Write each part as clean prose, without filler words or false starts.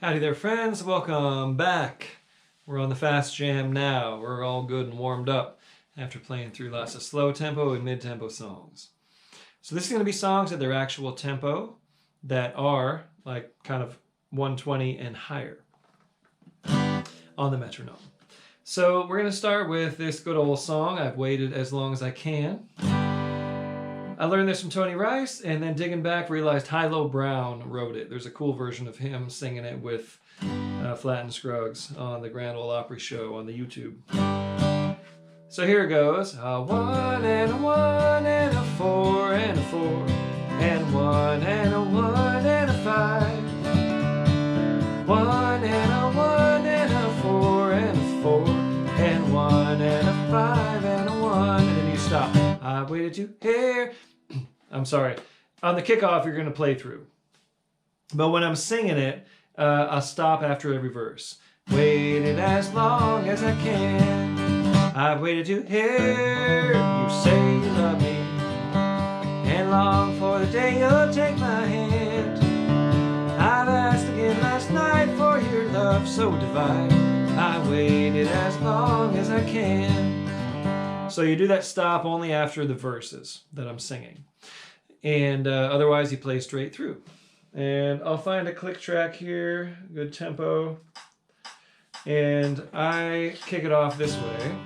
Howdy there, friends. Welcome back. We're on the fast jam now. We're all good and warmed up after playing through lots of slow tempo and mid-tempo songs. So this is going to be songs at their actual tempo that are like kind of 120 and higher on the metronome. So we're going to start with this good old song, I've Waited As Long As I Can. I learned this from Tony Rice, and then digging back, realized Hi-Lo Brown wrote it. There's a cool version of him singing it with Flatt & Scruggs on the Grand Ole Opry show on the YouTube. So here it goes. A 1 and a 1 and a 4 and a 4 and 1 and a 1 and a 5. 1 and a 1 and a 4 and a 4 and 1 and a 5 and a 1. And then you stop. I waited to hear. I'm sorry. On the kickoff, you're going to play through. But when I'm singing it, I'll stop after every verse. Waited as long as I can. I've waited to hear you say you love me, and long for the day you'll take my hand. I've asked again last night for your love so divine. I waited as long as I can. So you do that stop only after the verses that I'm singing. And otherwise you play straight through. And I'll find a click track here, good tempo. And I kick it off this way.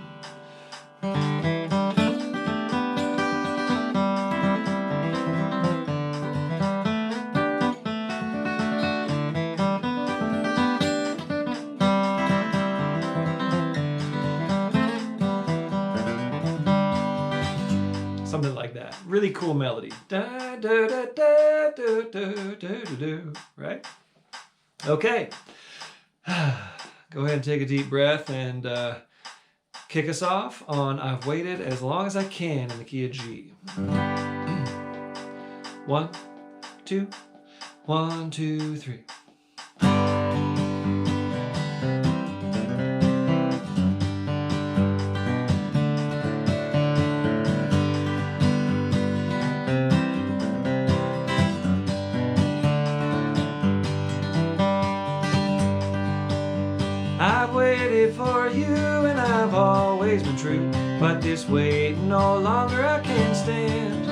Something like that. Really cool melody. Da, da, da, da, da, da, da, da, right? Okay. Go ahead and take a deep breath and kick us off on I've Waited As Long As I Can in the key of G. 1, 2, 1, 2, 3. I've waited for you and I've always been true, but this wait no longer I can stand.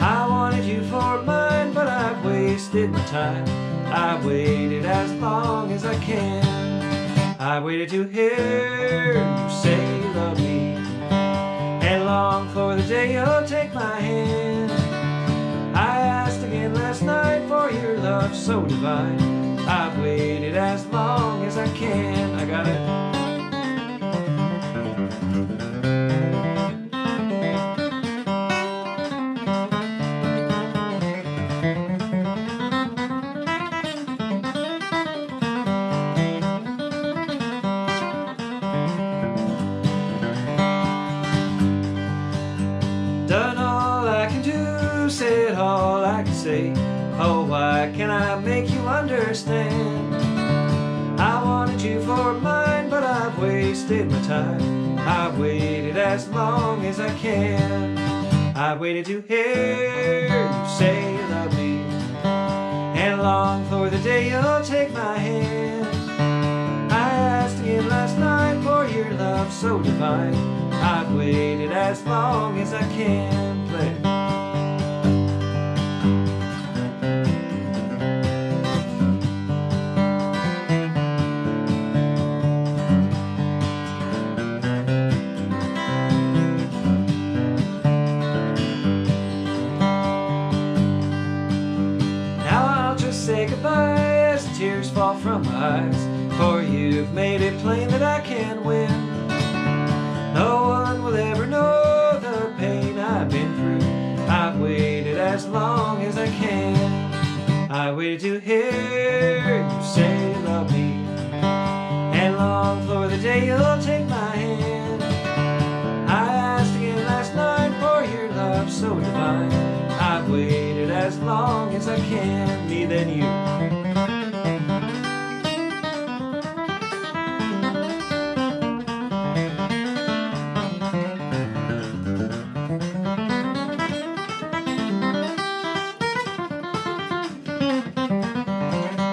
I wanted you for mine, but I've wasted my time. I've waited as long as I can. I waited to hear you say you love me, and long for the day you'll take my hand. I asked again last night for your love so divine. I've waited as long as I can. I got it. Done all I can do, said all I can say. Oh, why can't I make you understand? I wanted you for mine, but I've wasted my time. I've waited as long as I can. I've waited to hear you say you love me, and long for the day you'll take my hand. I asked again last night for your love so divine. I've waited as long as I can. Play. Say goodbye as the tears fall from my eyes, for you've made it plain that I can't win. No one will ever know the pain I've been through. I've waited as long as I can. I waited to hear you say you love me, and long for the day you'll take my hand. I asked again last night for your love so divine. I've waited as long as I can. Me then you.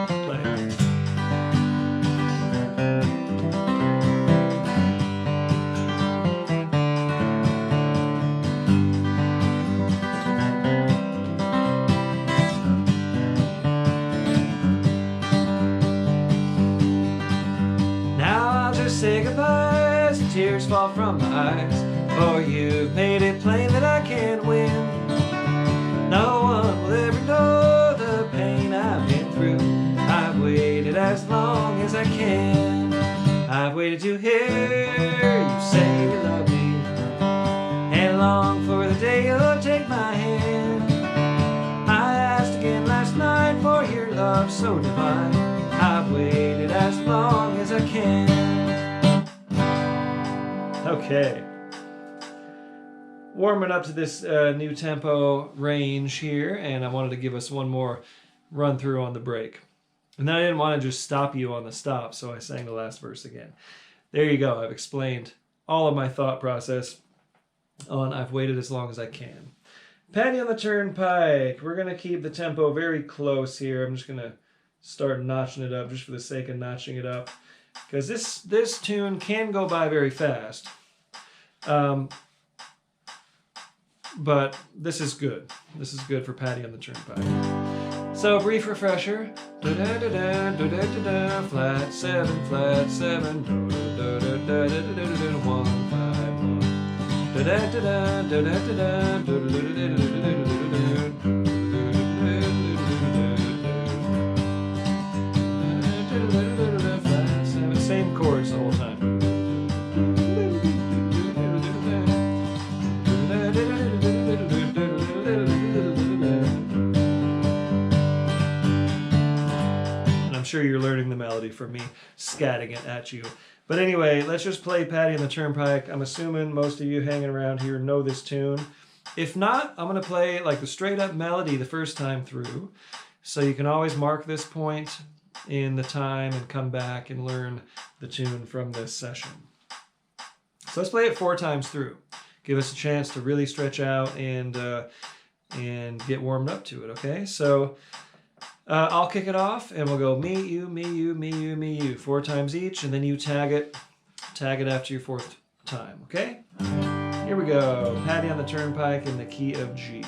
Play. from my eyes, for you've made it plain that I can't win. No one will ever know the pain I've been through. I've waited as long as I can. I've waited to hear you say you love me, and long for the day you'll take my hand. I asked again last night for your love so divine. I've waited as long as I can. Okay. Warming up to this new tempo range here, and I wanted to give us one more run through on the break. And then I didn't want to just stop you on the stop, so I sang the last verse again. There you go. I've explained all of my thought process on I've waited as long as I can. Paddy on the Turnpike. We're going to keep the tempo very close here. I'm just going to start notching it up just for the sake of notching it up, because this tune can go by very fast. But this is good. This is good for Paddy on the Turnpike. So, brief refresher. Flat 7, flat 7. 1, 5, 1. Same chords the whole time. I'm sure you're learning the melody from me scatting it at you. But anyway, let's just play Paddy on the Turnpike. I'm assuming most of you hanging around here know this tune. If not, I'm going to play like the straight up melody the first time through. So you can always mark this point in the time and come back and learn the tune from this session. So let's play it 4 times through. Give us a chance to really stretch out and get warmed up to it, okay? So I'll kick it off, and we'll go me, you, me, you, me, you, me, you, 4 times each, and then you tag it after your 4th time, okay? Here we go. Paddy on the Turnpike in the key of G.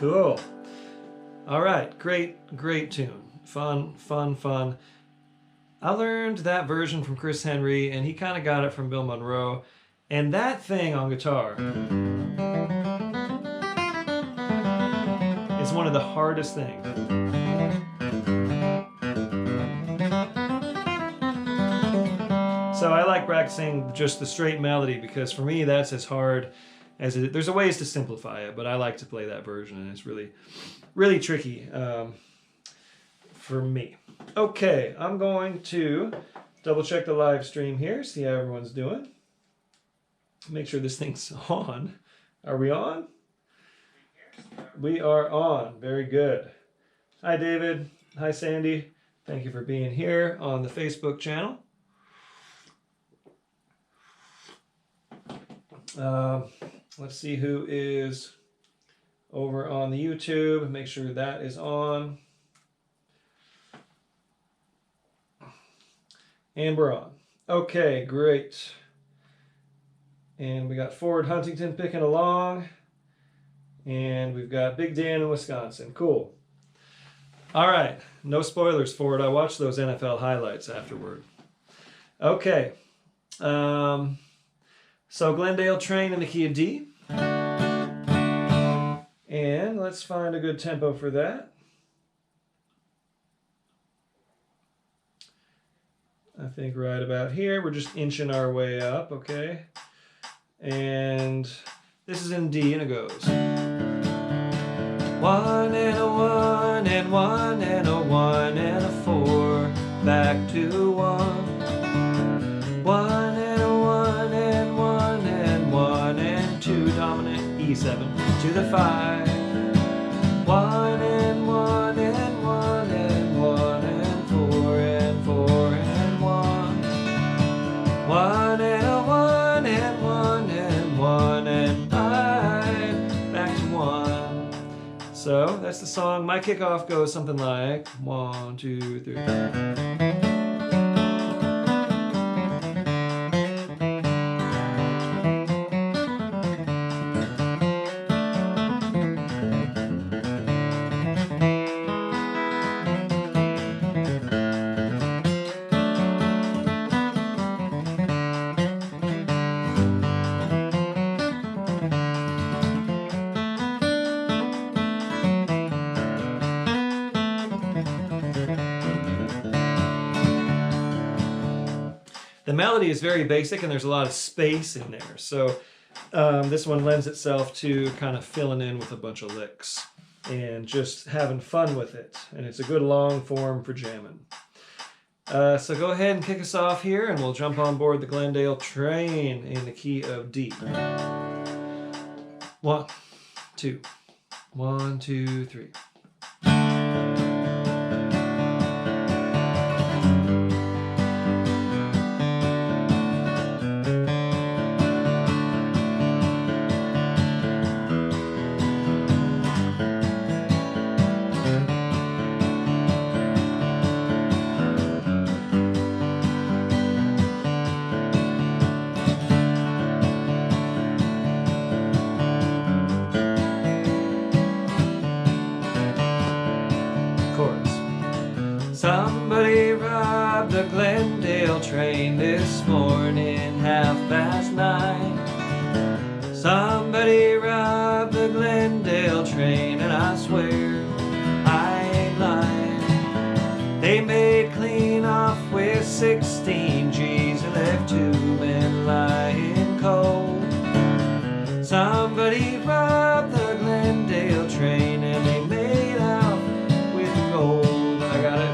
Cool. All right, great tune. Fun. I learned that version from Chris Henry, and he kind of got it from Bill Monroe. And that thing on guitar is one of the hardest things. So I like practicing just the straight melody because for me that's as hard as it. There's ways to simplify it, but I like to play that version, and it's really tricky for me. Okay, I'm going to double check the live stream here, see how everyone's doing. Make sure this thing's on. Are we on? We are on. Very good. Hi, David. Hi, Sandy. Thank you for being here on the Facebook channel. Let's see who is over on the YouTube. Make sure that is on. And we're on. Okay, great. And we got Ford Huntington picking along. And we've got Big Dan in Wisconsin. Cool. All right. No spoilers, Ford. I watched those NFL highlights afterward. Okay. So Glendale Train in the key of D. And let's find a good tempo for that. I think right about here. We're just inching our way up, okay? And this is in D, and it goes 1 and a 1 and 1 and a 1 and a 4 back to 1. 1 and a 1 and 1 and 1 and 2 dominant E7 to the 5. 1 and 1 and 1 and 1 and 4 and 4 and 1. 1 and a 1 and 1 and 1 and 5 back to 1. So that's the song. My kickoff goes something like 1, 2, 3. The melody is very basic and there's a lot of space in there. So this one lends itself to kind of filling in with a bunch of licks and just having fun with it. And it's a good long form for jamming. So go ahead and kick us off here and we'll jump on board the Glendale Train in the key of D. 1, 2, 1, 2, 3. Somebody robbed the Glendale train this morning, 9:30. Somebody robbed the Glendale train, and I swear I ain't lying. They made clean off with 16 G's and left 2 men lying cold. Somebody robbed the Glendale train, and they made out with gold. I got it.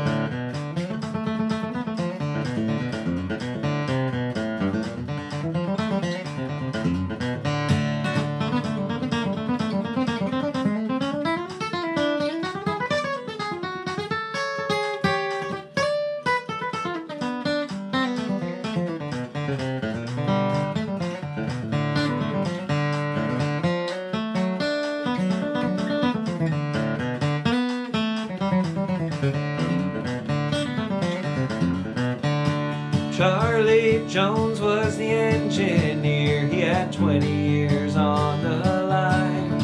Charlie Jones was the engineer. He had 20 years on the line.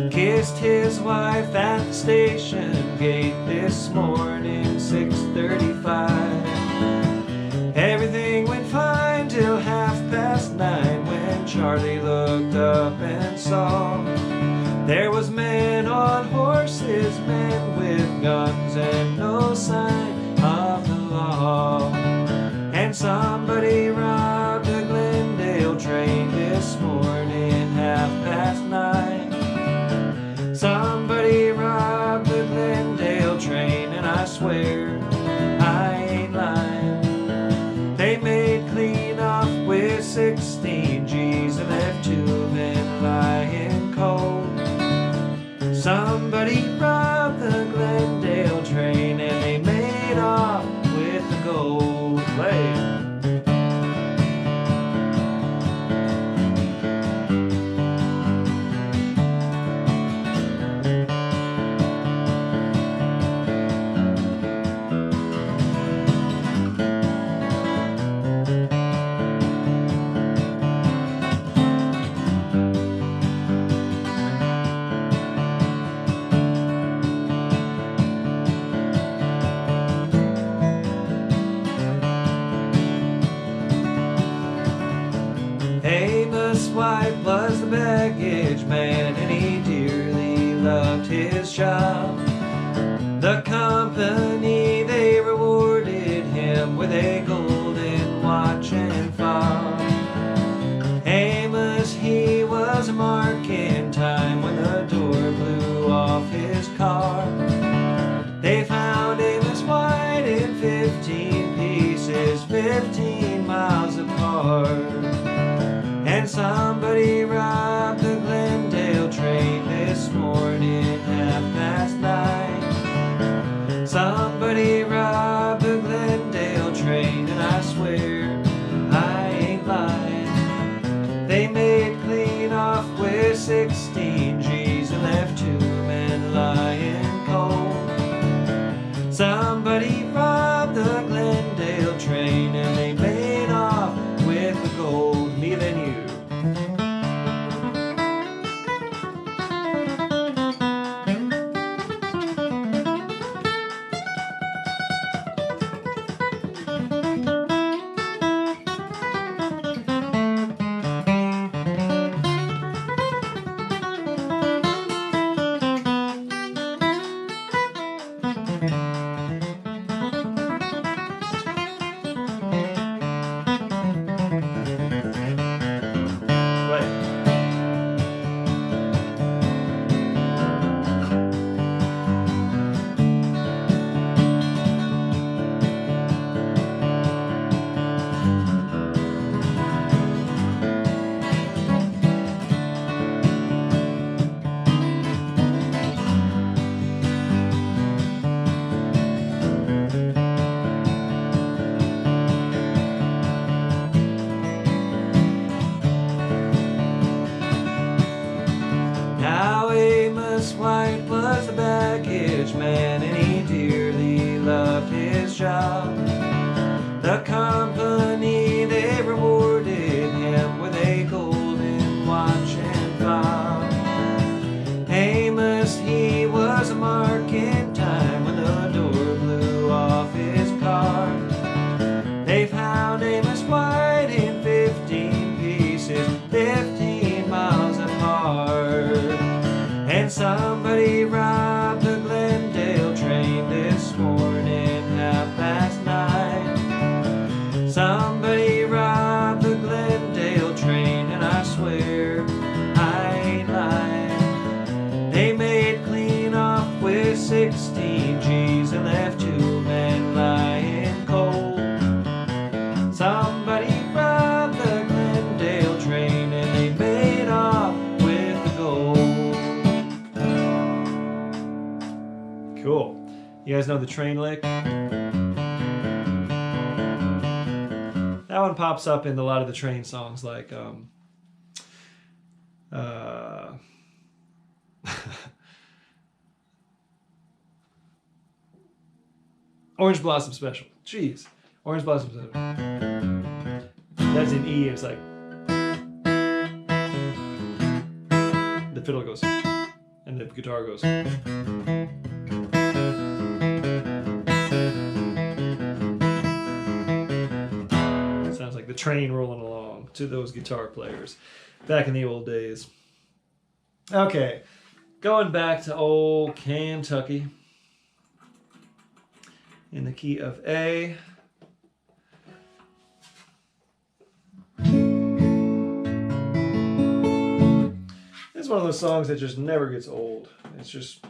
Kissed kissed his wife at the station gate this morning, 6:35. Everything went fine till 9:30 when Charlie looked up and saw there was men on horses, men with guns, and no sign of the law. And somebody robbed the Glendale train this morning, 9:30. Somebody robbed the Glendale train, and I swear I ain't lying. They made clean off with 16 G's and left 2 men lying cold. Somebody robbed the Glendale train and they made off with the gold. Play. Amos White was the baggage man, and he dearly loved his job. The company, they rewarded him with a golden watch and fob. Amos, he was marking time when the door blew off his car. They found Amos White in 15 pieces, 15 miles apart. And somebody robbed the Glendale train this morning, 9:30. Somebody robbed the Glendale train, and I swear I ain't lying. They made clean off with 16 G's and left 2 men lying cold. Somebody robbed the Glendale train, and they made off with the gold. Me than you. Now Amos White was the baggage man, and he dearly loved his job. The company, they rewarded him with a golden watch and fob. Amos, he was marking time when the door blew off his car. They found Amos White in 15 pieces, 15 miles apart. And somebody robbed the Glendale train this morning, 9:30. Somebody robbed the Glendale train, and I swear I ain't lying. They made clean off with 16 G's and left 2 men lying cold. Somebody robbed the Glendale train, and they made off with the gold. Cool. You guys know the train lick? That one pops up in a lot of the train songs, like Orange Blossom Special. Jeez. Orange Blossom Special. That's in E. It's like the fiddle goes, and And the guitar goes. Sounds like the train rolling along to those guitar players back in the old days. Okay, going back to old Kentucky in the key of A. It's one of those songs that just never gets old. It's just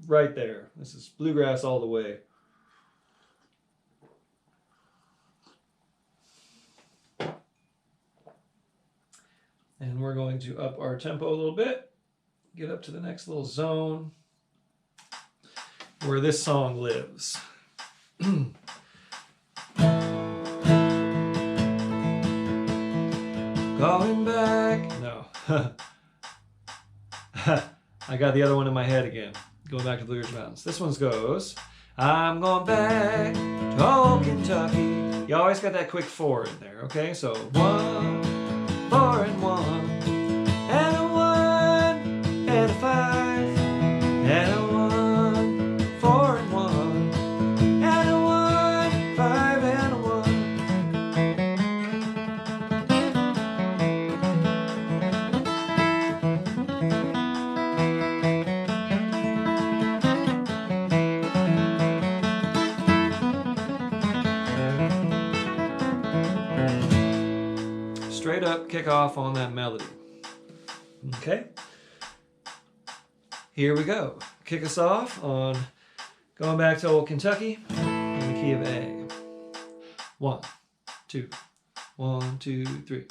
right there. This is bluegrass all the way. And we're going to up our tempo a little bit, get up to the next little zone where this song lives. Going back. No. I got the other one in my head again. Going back to Blue Ridge Mountains. This one goes, I'm going back to old Kentucky. You always got that quick 4 in there, okay? So 1, 4 and 1, and a 1, and a 5, and a 1, 4 and 1, and a 1, 5 and a 1. Straight up kick off on that melody. Okay, here we go. Kick us off on Going Back to Old Kentucky in the key of A. 1, 2, 1, 2, 3.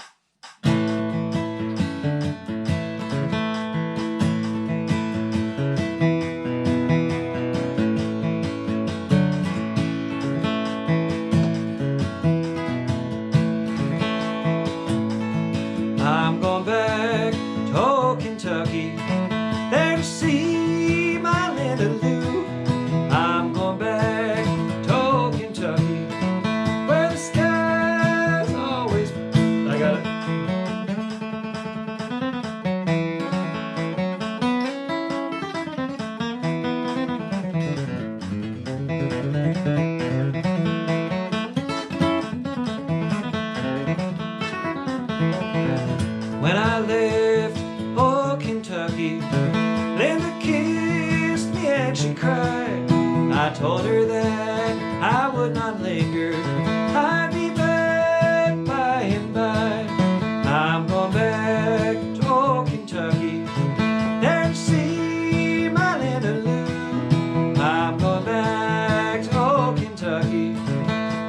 I'm going back to old Kentucky, there to see my Linda Lou. I'm going back to old Kentucky, where the sky's always... I got it. When I left old Kentucky, Linda kissed me and she cried. I told her that I would not linger, I'd be back by and by. I'm going back to old Kentucky, there to see my Linda Lou. I'm going back to old Kentucky,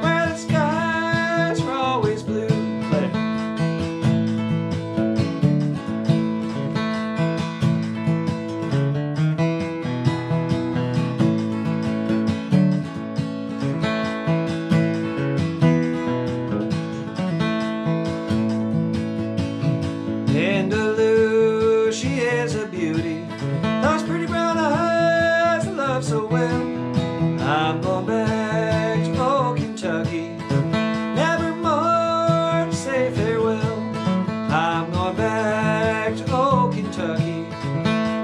where the skies were always blue. Play it. Linda Lou, she is a beauty, those pretty brown eyes I love so well. I'm going back to old Kentucky, never more to say farewell. I'm going back to old Kentucky,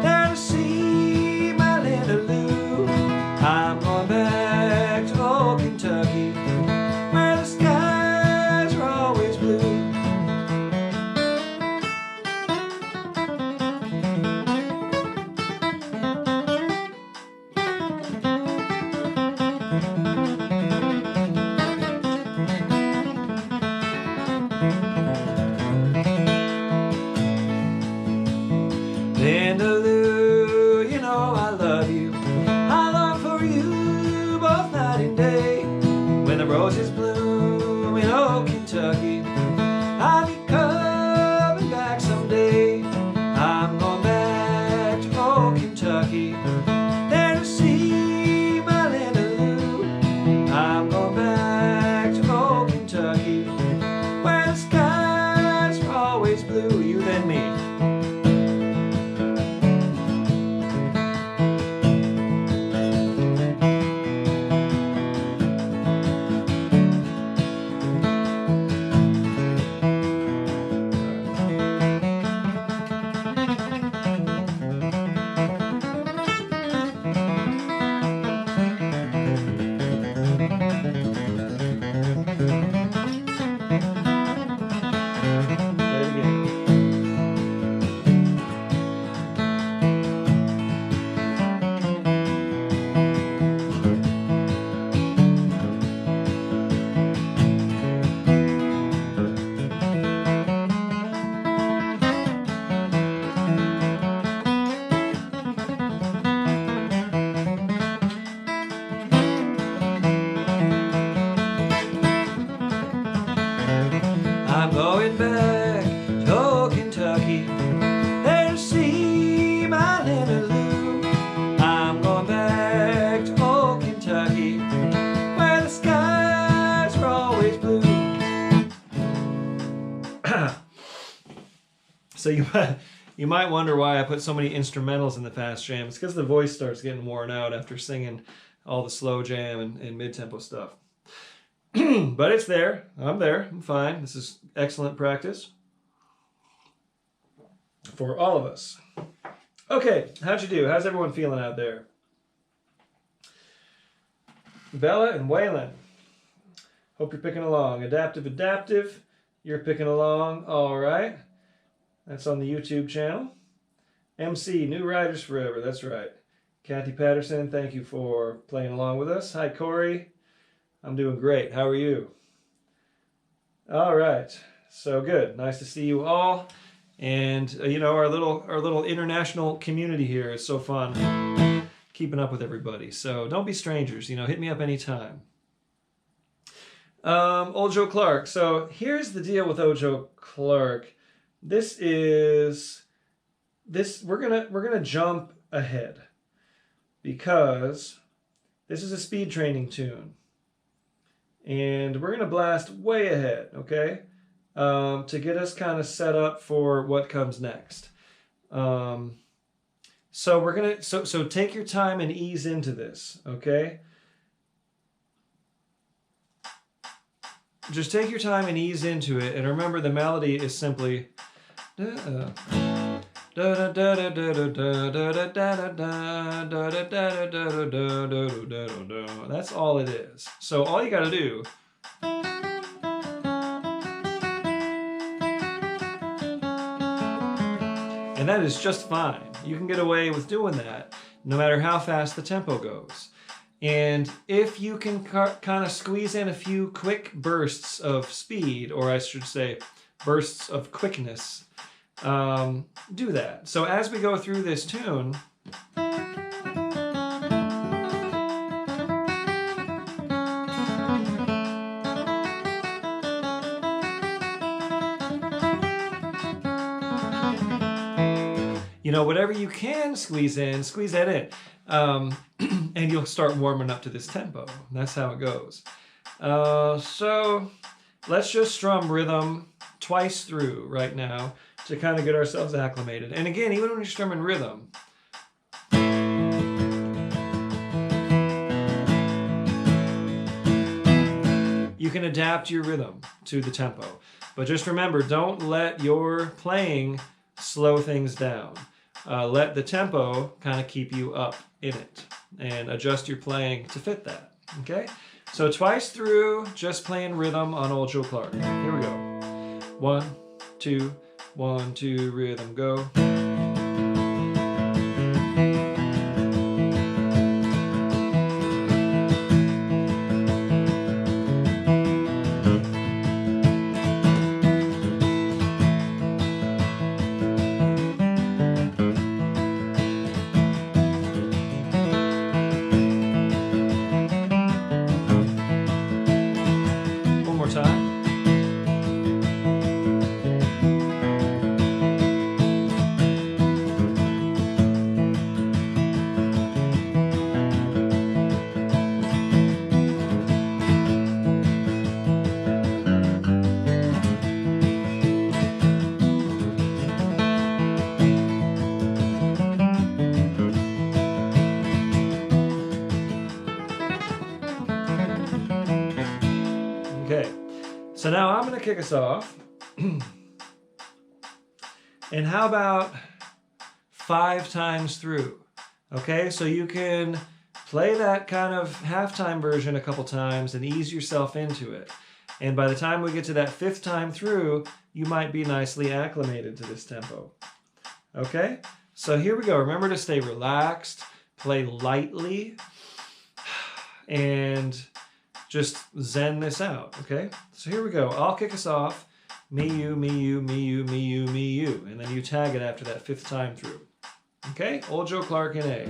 there to see my Linda Lou. I'm going back to old Kentucky, where the skies are always blue. Linda Lou, you know I love you. I long for you both night and day. When the roses bloom in old Kentucky, I'll be coming back someday. I'm going back to old Kentucky, there to see my Linda Lou. I'm going back to old Kentucky, where the skies are always blue. You and me. So you might wonder why I put so many instrumentals in the fast jam. It's because the voice starts getting worn out after singing all the slow jam and mid-tempo stuff. But it's there. I'm there. I'm fine. This is excellent practice for all of us. Okay, how'd you do? How's everyone feeling out there? Bella and Waylon. Hope you're picking along. Adaptive. You're picking along. All right. That's on the YouTube channel. MC, New Riders Forever. That's right. Kathy Patterson, thank you for playing along with us. Hi, Corey. I'm doing great. How are you? All right. So good. Nice to see you all. And, you know, our little international community here is so fun. Keeping up with everybody. So don't be strangers. You know, hit me up anytime. Old Joe Clark. So here's the deal with Old Joe Clark. We're gonna jump ahead because this is a speed training tune. And we're going to blast way ahead, okay, to get us kind of set up for what comes next. So we're going to, so take your time and ease into this, okay? Just take your time and ease into it. And remember, the melody is simply... That's all it is. So all you got to do and that is just fine. You can get away with doing that no matter how fast the tempo goes. And if you can kind of squeeze in a few quick bursts of speed, or I should say bursts of quickness, do that. So as we go through this tune, you know, whatever you can squeeze in, squeeze that in. And you'll start warming up to this tempo. That's how it goes. So let's just strum rhythm twice through right now to kind of get ourselves acclimated. And again, even when you're strumming rhythm, you can adapt your rhythm to the tempo. But just remember, don't let your playing slow things down. Let the tempo kind of keep you up in it and adjust your playing to fit that, okay? So twice through, just playing rhythm on Old Joe Clark. Here we go. 1, 2, 1, 2, rhythm, go. So now I'm going to kick us off. And how about 5 times through? Okay, so you can play that kind of halftime version a couple times and ease yourself into it. And by the time we get to that 5th time through, you might be nicely acclimated to this tempo. Okay, so here we go. Remember to stay relaxed, play lightly, and just zen this out, okay? So here we go. I'll kick us off. Me, you, me, you, me, you, me, you, me, you. And then you tag it after that 5th time through. Okay? Old Joe Clark in A.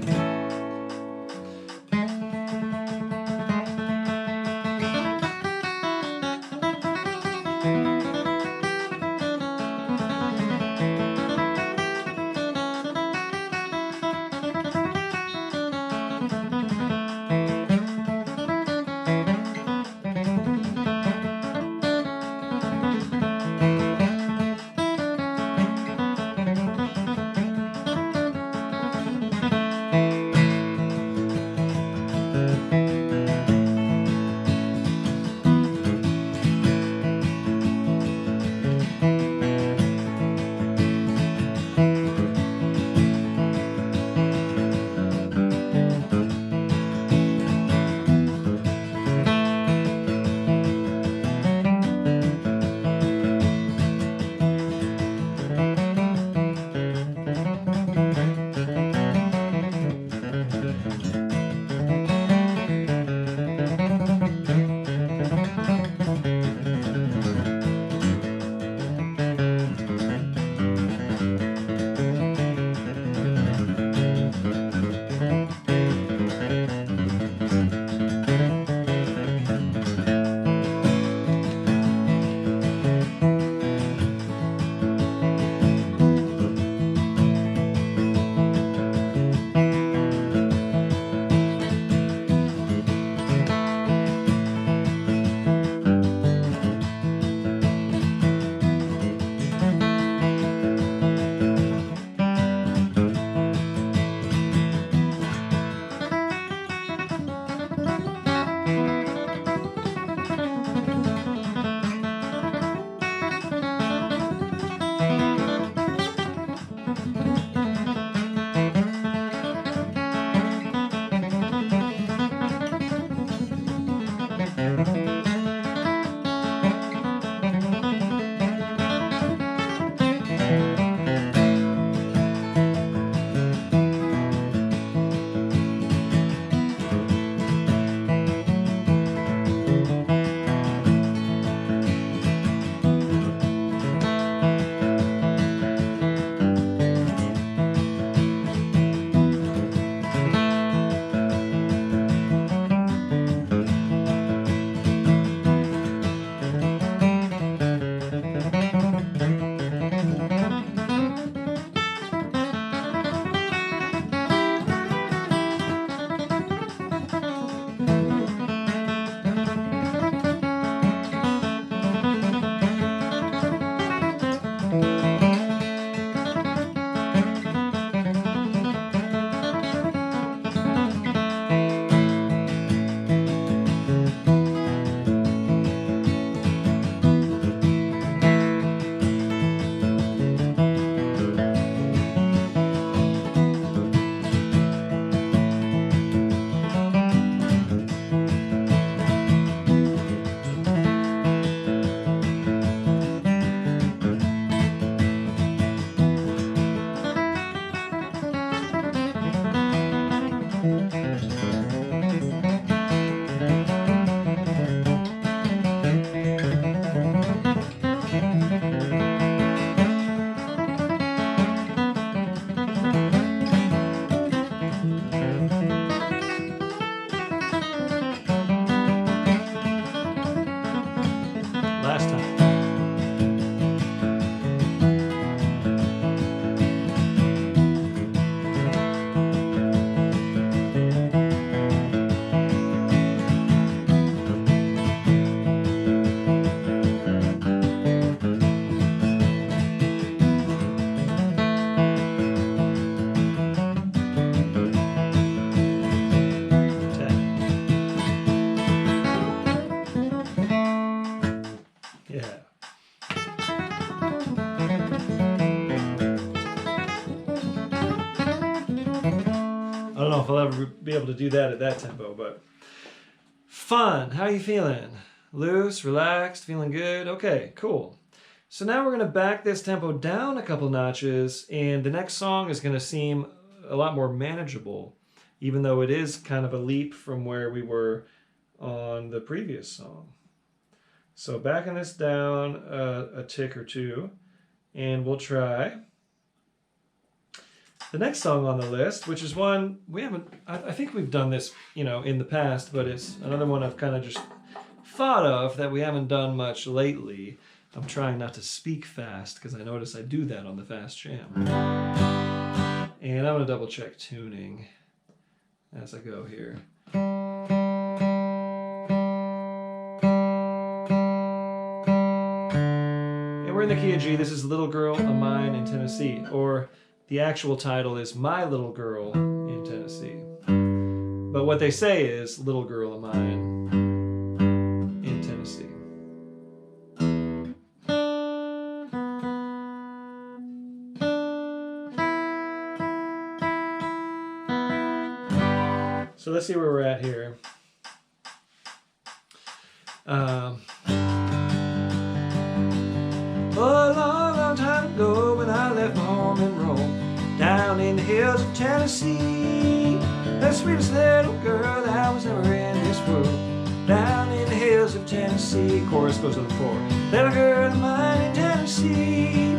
know if I'll ever be able to do that at that tempo, but fun. How are you feeling? Loose, relaxed, feeling good? Okay, cool. So now we're going to back this tempo down a couple notches, and the next song is going to seem a lot more manageable, even though it is kind of a leap from where we were on the previous song. So backing this down a tick or two, and we'll try the next song on the list, which is one we haven't, I think we've done this, in the past, but it's another one I've kind of just thought of that we haven't done much lately. I'm trying not to speak fast because I notice I do that on the fast jam. And I'm going to double check tuning as I go here. And we're in the key of G. This is Little Girl of Mine in Tennessee, or the actual title is My Little Girl in Tennessee. But what they say is Little Girl of Mine in Tennessee. So let's see where we're at here. A long, long time ago when I left my home in Rome, down in the hills of Tennessee, the sweetest little girl that was ever in this world, down in the hills of Tennessee. Chorus goes to the floor. Little girl of mine in Tennessee,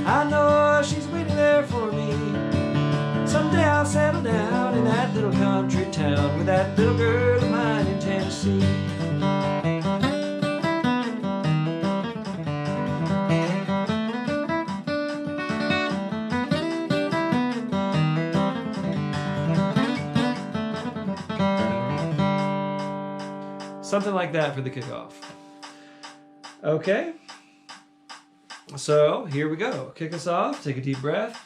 I know she's waiting there for me. Someday I'll settle down in that little country town with that little girl of mine in Tennessee. Something like that for the kickoff. Okay. So here we go. Kick us off. Take a deep breath.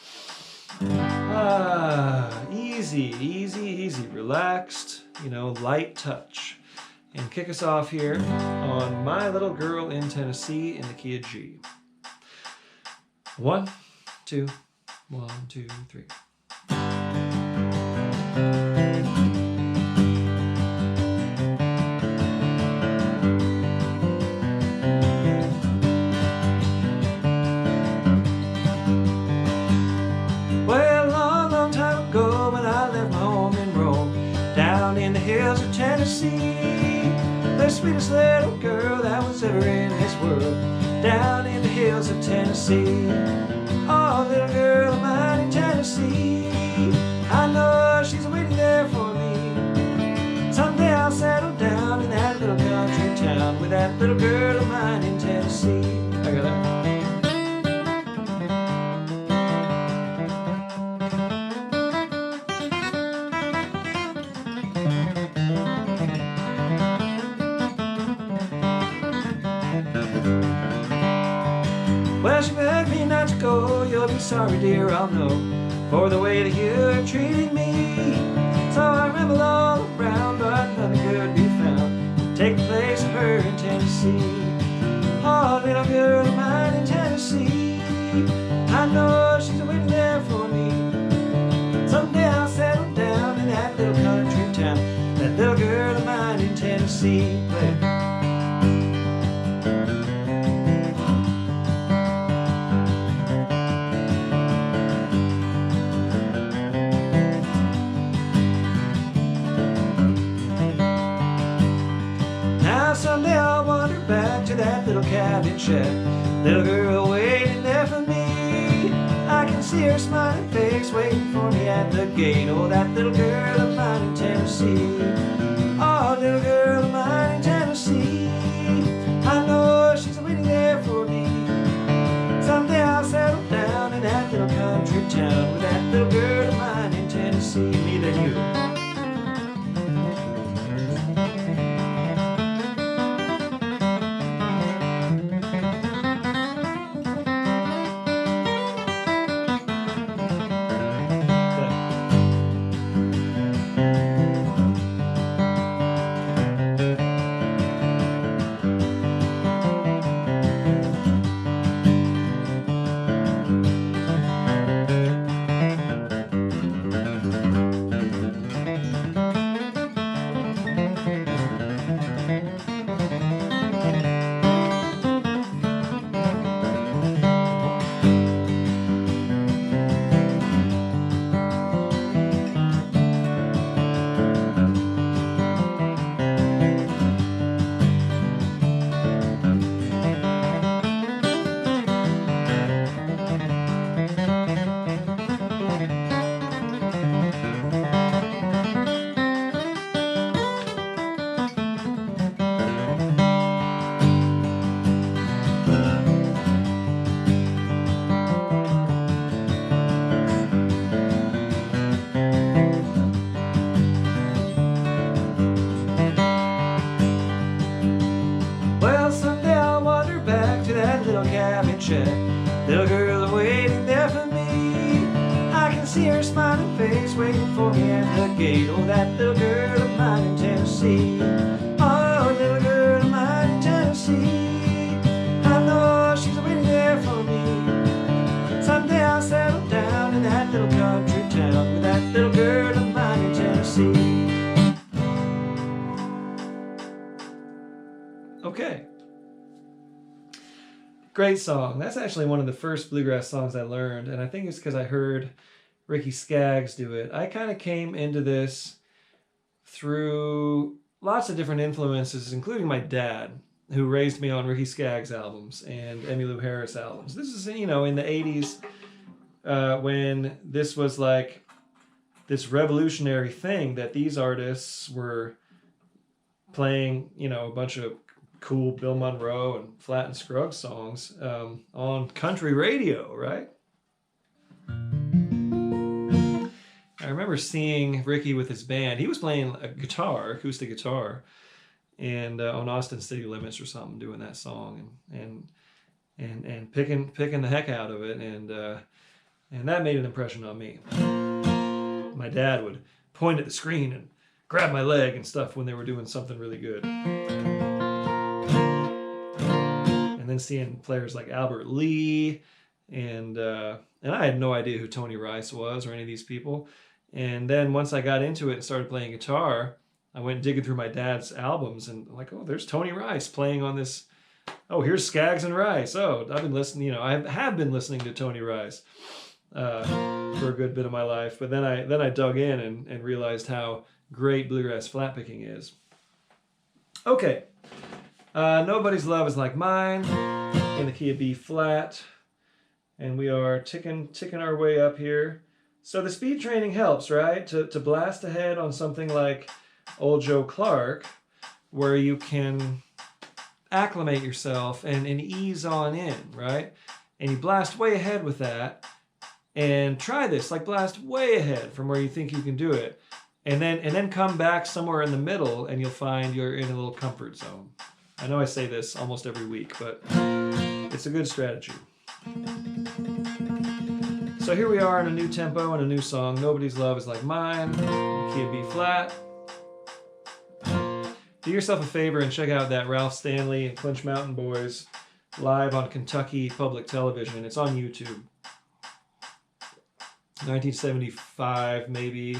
Easy, easy, easy. Relaxed, light touch. And kick us off here on My Little Girl in Tennessee in the key of G. 1, 2, 1, 2, 3. Hills of Tennessee, the sweetest little girl that was ever in this world, down in the hills of Tennessee. Oh, little girl of mine in Tennessee, I know she's waiting there for me. Someday I'll settle down in that little country town with that little girl of mine in Tennessee. I got that. Well, she begged me not to go, you'll be sorry, dear, I'll know, for the way that you have treated me. So I rambled all around, but nothing could be found to take the place of her in Tennessee. Oh, little girl of mine in Tennessee, I know she's waiting there for me. Someday I'll settle down in that little country town, that little girl of mine in Tennessee. Someday I'll wander back to that little cabin shack, little girl waiting there for me. I can see her smiling face waiting for me at the gate. Oh, that little girl of mine in Tennessee. Oh, little girl of mine in Tennessee, I know she's waiting there for me. Someday I'll settle down in that little country town with that little girl of mine in Tennessee. Me than you. waiting for me at the gate. Oh, that little girl of mine in Tennessee. Oh, little girl of mine in Tennessee. I know she's waiting there for me. Someday I'll settle down in that little country town with that little girl of mine in Tennessee. Okay. Great song. That's actually one of the first bluegrass songs I learned, and I think it's because I heard Ricky Skaggs do it. I kind of came into this through lots of different influences, including my dad, who raised me on Ricky Skaggs albums and Emmylou Harris albums. This is, in the 80s when this was like this revolutionary thing that these artists were playing, a bunch of cool Bill Monroe and Flatt and Scruggs songs on country radio, right? I remember seeing Ricky with his band. He was playing a guitar, acoustic guitar, and on Austin City Limits or something, doing that song and picking the heck out of it, and that made an impression on me. My dad would point at the screen and grab my leg and stuff when they were doing something really good. And then seeing players like Albert Lee, and I had no idea who Tony Rice was or any of these people. And then once I got into it and started playing guitar, I went digging through my dad's albums and like, oh, there's Tony Rice playing on this. Oh, here's Skaggs and Rice. Oh, I've been listening, I have been listening to Tony Rice for a good bit of my life. But then I dug in and realized how great bluegrass flat picking is. Okay. Nobody's Love Is Like Mine in the key of B flat. And we are ticking our way up here. So the speed training helps, right? To blast ahead on something like Old Joe Clark, where you can acclimate yourself and ease on in, right? And you blast way ahead with that. And try this, like blast way ahead from where you think you can do it. And then come back somewhere in the middle and you'll find you're in a little comfort zone. I know I say this almost every week, but it's a good strategy. So here we are in a new tempo and a new song. Nobody's Love Is Like Mine, key of B flat. Do yourself a favor and check out that Ralph Stanley and Clinch Mountain Boys live on Kentucky Public Television. It's on YouTube. 1975, maybe.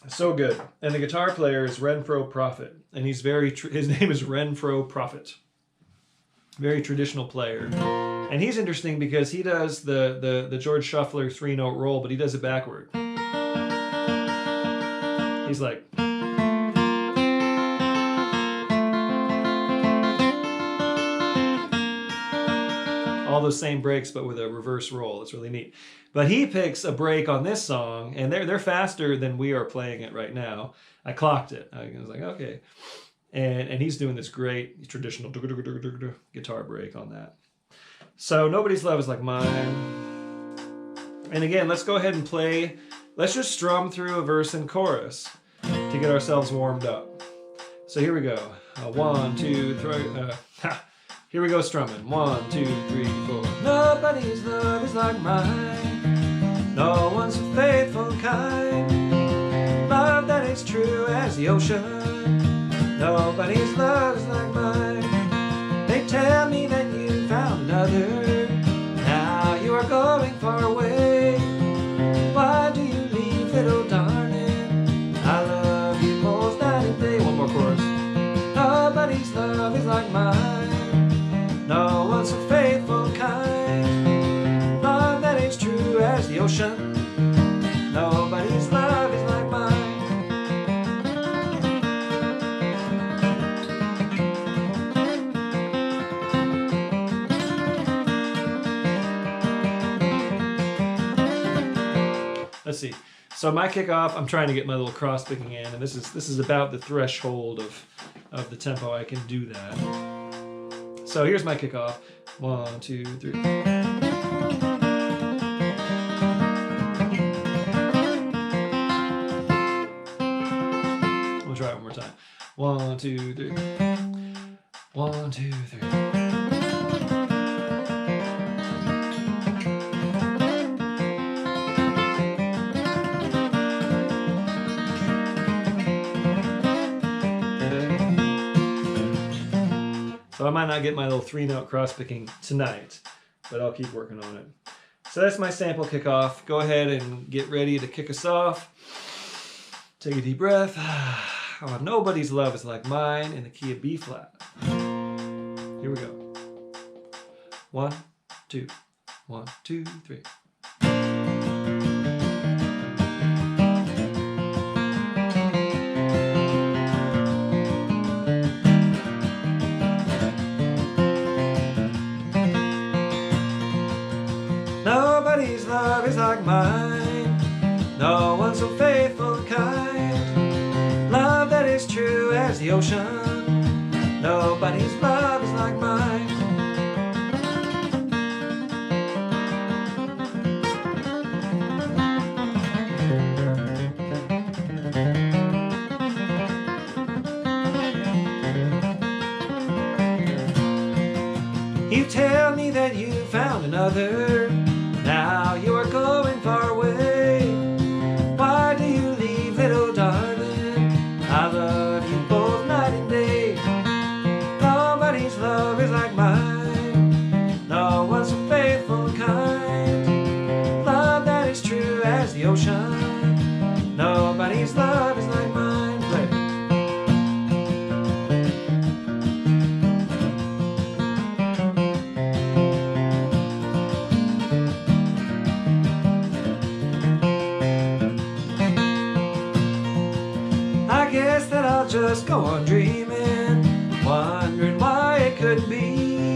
So good. And the guitar player is Renfro Prophet. And he's his name is Renfro Prophet. Very traditional player. And he's interesting because he does the George Shuffler 3-note roll, but he does it backward. He's like... all those same breaks, but with a reverse roll. It's really neat. But he picks a break on this song, and they're faster than we are playing it right now. I clocked it. I was like, okay. And he's doing this great traditional guitar break on that. So Nobody's Love Is Like Mine. And again, let's go ahead and play. Let's just strum through a verse and chorus to get ourselves warmed up. So here we go. 1, 2, 3. Here we go strumming. 1, 2, 3, 4. Nobody's love is like mine. No one's so faithful and kind. Love that is true as the ocean. Nobody's love is like mine. They tell me that you found another. Now you are going far away. Why do you leave, little darling? I love you most night and day. One more chorus. Nobody's love is like mine. No one's so faithful and kind. Love that is true as the ocean. Nobody's love is like mine. Let's see. So my kickoff, I'm trying to get my little cross picking in, and this is about the threshold of the tempo I can do that. So here's my kickoff. 1, 2, 3. We'll try it one more time. 1, 2, 3. 1, 2, 3. So I might not get my little 3-note cross picking tonight, but I'll keep working on it. So that's my sample kickoff. Go ahead and get ready to kick us off. Take a deep breath. Oh, nobody's love is like mine in the key of B flat. Here we go. 1, 2, 1, 2, 3. Nobody's love is like mine. No one so faithful and kind. Love that is true as the ocean. Nobody's love is like mine. You tell me that you found another. Now you are going far away. Why do you leave, little darling? I love you both night and day. Nobody's love is like mine. No one so faithful and kind. Love that is true as the ocean. Nobody's love is like mine. Play. Guess that I'll just go on dreaming, wondering why it couldn't be.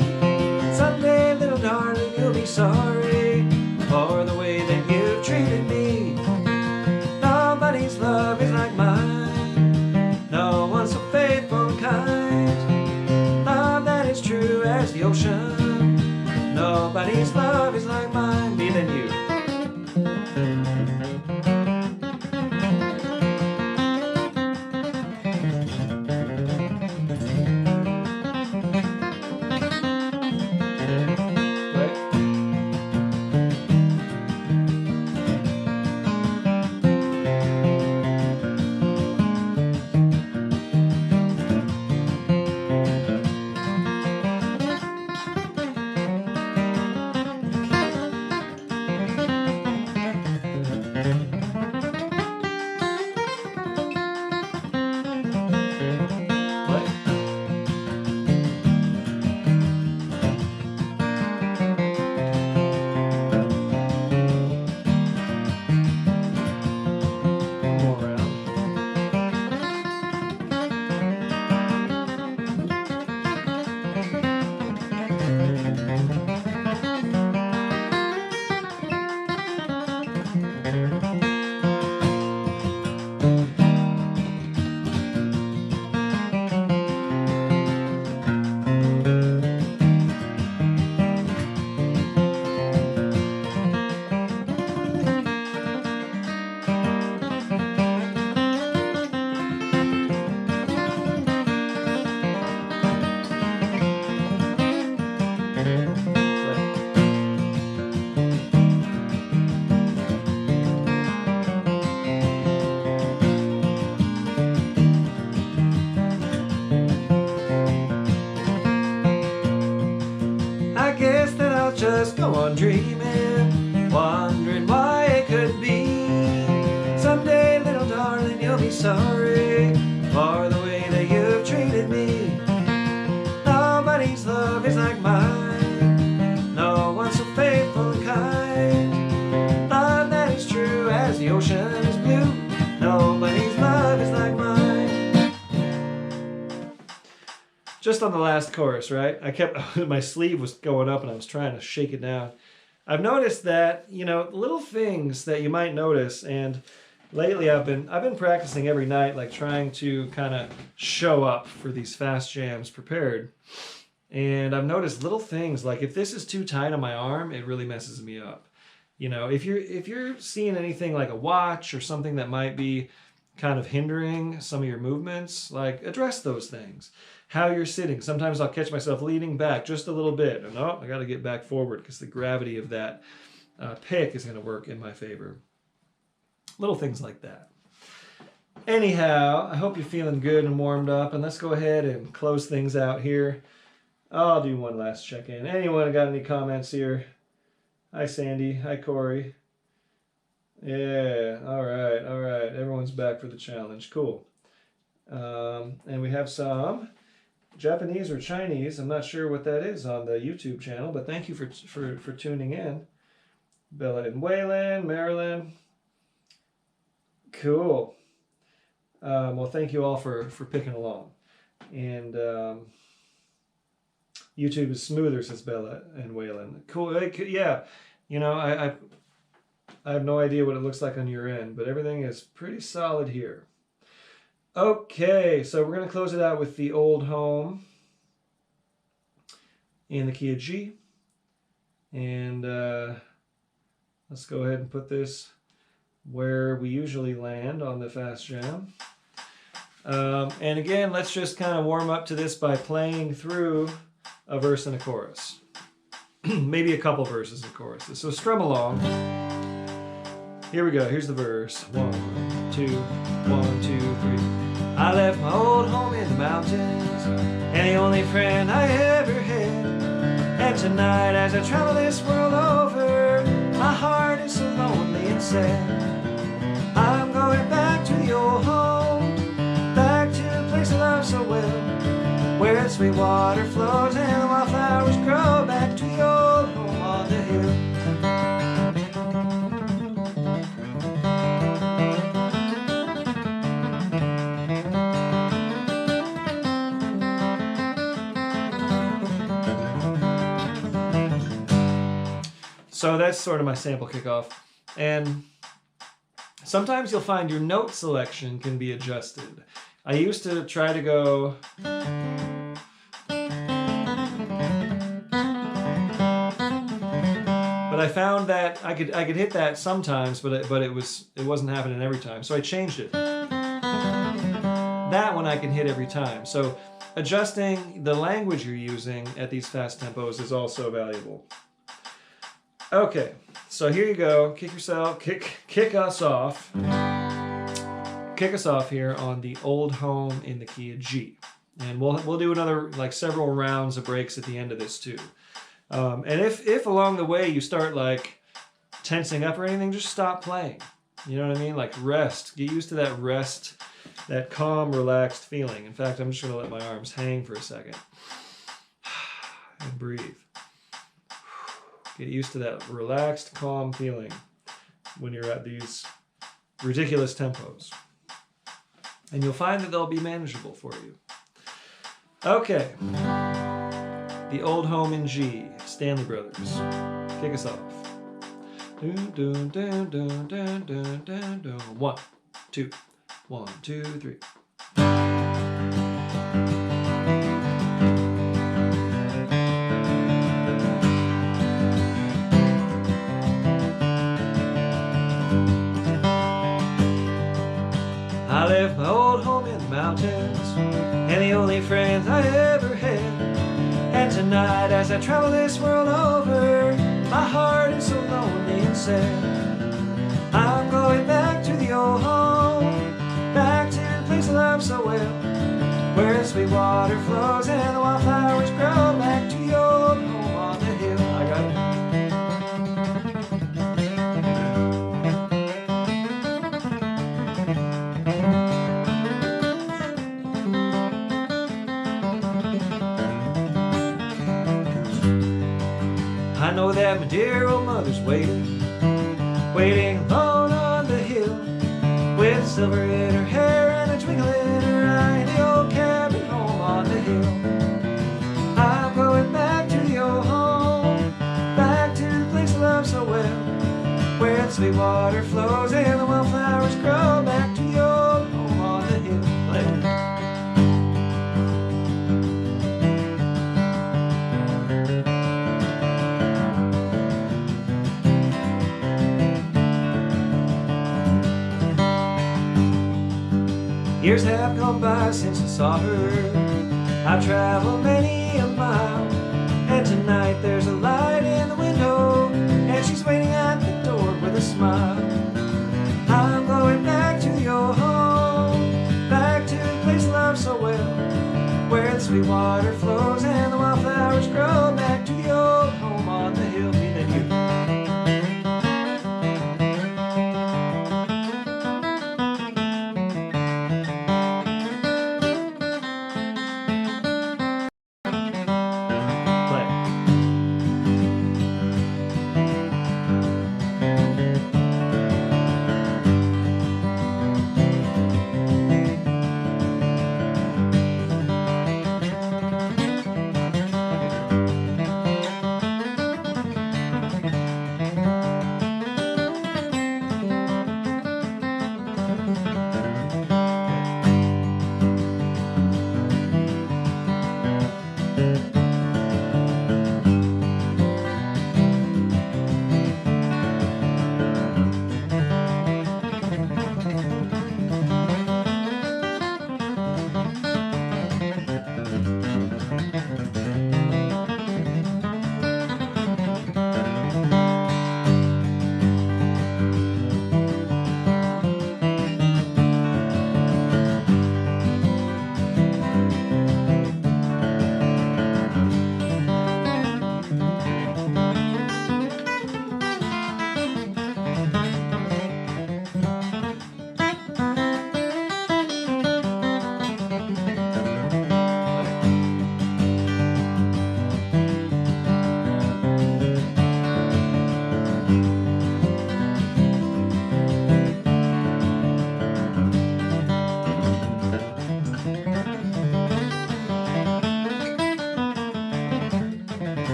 Someday, little darling, you'll be sorry for the way that you've treated me. Nobody's love is like mine. No one so faithful and kind. Love that is true as the ocean. Nobody's love is like mine. Me than you. Just go on dreaming, wondering why it could be. Someday, little darling, you'll be sorry for the way that you've treated me. Nobody's love is like mine. No one so faithful and kind. Love that is true as the ocean is blue. Nobody's love is like mine. Just on the last chorus, right? I kept, my sleeve was going up and I was trying to shake it down. I've noticed that, you know, little things that you might notice, and lately I've been practicing every night, like trying to kind of show up for these fast jams prepared. And I've noticed little things, like if this is too tight on my arm, it really messes me up. You know, if you're seeing anything like a watch or something that might be kind of hindering some of your movements, like address those things. How you're sitting. Sometimes I'll catch myself leaning back just a little bit, and I got to get back forward because the gravity of that pick is going to work in my favor. Little things like that. Anyhow, I hope you're feeling good and warmed up, and let's go ahead and close things out here. I'll do one last check-in. Anyone got any comments here? Hi, Sandy. Hi, Corey. Yeah, all right, all right. Everyone's back for the challenge. Cool. And we have some Japanese or Chinese. I'm not sure what that is on the YouTube channel, but thank you for tuning in. Bella and Waylon, Marilyn. Cool. Well, thank you all for picking along. And YouTube is smoother, says Bella and Waylon. Cool. Yeah, you know, I have no idea what it looks like on your end, but everything is pretty solid here. Okay, so we're going to close it out with the Old Home in the key of G. And let's go ahead and put this where we usually land on the fast jam. And again, let's just kind of warm up to this by playing through a verse and a chorus. Maybe a couple verses and choruses. So strum along. Here we go. Here's the verse. 1, 2, 1, 2, 3. I left my old home in the mountains, and the only friend I ever had. And tonight, as I travel this world over, my heart is so lonely and sad. I'm going back to the old home, back to the place I love so well, where the sweet water flows and the wildflowers grow. Back to the old home on the hill. So that's sort of my sample kickoff. And sometimes you'll find your note selection can be adjusted. I used to try to go... But I found that I could hit that sometimes, but it wasn't happening every time. So I changed it. That one I can hit every time. So adjusting the language you're using at these fast tempos is also valuable. Okay, so here you go. Kick us off. Kick us off here on the Old Home in the key of G. And we'll do another, like, several rounds of breaks at the end of this too. And if along the way you start like tensing up or anything, just stop playing. You know what I mean? Like rest. Get used to that rest, that calm, relaxed feeling. In fact, I'm just going to let my arms hang for a second. And breathe. Get used to that relaxed, calm feeling when you're at these ridiculous tempos. And you'll find that they'll be manageable for you. Okay. The Old Home in G, Stanley Brothers. Kick us off. 1, 2, 1, 2, 3. I left my old home in the mountains, and the only friends I ever had. And tonight, as I travel this world over, my heart is so lonely and sad. I'm going back to the old home, back to the place I love so well, where the sweet water flows and the wildflowers grow. Back to the old home on the hill. I got it. I know that my dear old mother's waiting alone on the hill, with silver in her hair and a twinkle in her eye, in the old cabin home on the hill. I'm going back to the old home, back to the place I love so well, where the sweet water flows and the wildflowers grow. Back to the old home on the hill. Years have gone by since I saw her. I've traveled many a mile, and tonight there's a light in the window, and she's waiting at the door with a smile. I'm going back to the old home, back to the place I love so well, where the sweet water flows and the wildflowers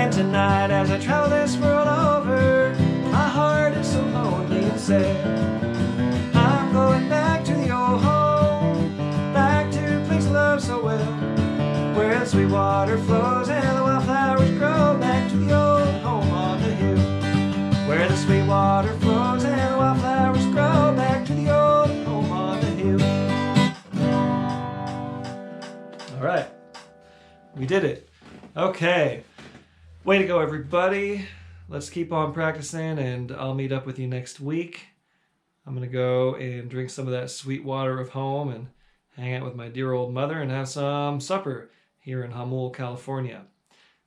And tonight as I travel this world over, my heart is so lonely and sad. I'm going back to the old home, back to a place I love so well, where the sweet water flows and the wildflowers grow. Back to the old home on the hill, where the sweet water flows and the wildflowers grow. Back to the old home on the hill. All right, we did it. Okay, way to go, everybody. Let's keep on practicing, and I'll meet up with you next week. I'm going to go and drink some of that sweet water of home and hang out with my dear old mother and have some supper here in Hamul, California.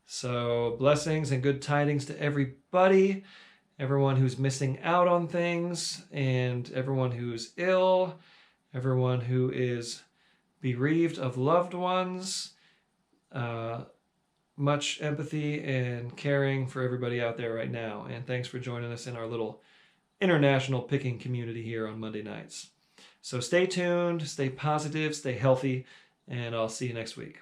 So blessings and good tidings to everybody, everyone who's missing out on things, and everyone who's ill, everyone who is bereaved of loved ones. Much empathy and caring for everybody out there right now. And thanks for joining us in our little international picking community here on Monday nights. So stay tuned, stay positive, stay healthy, and I'll see you next week.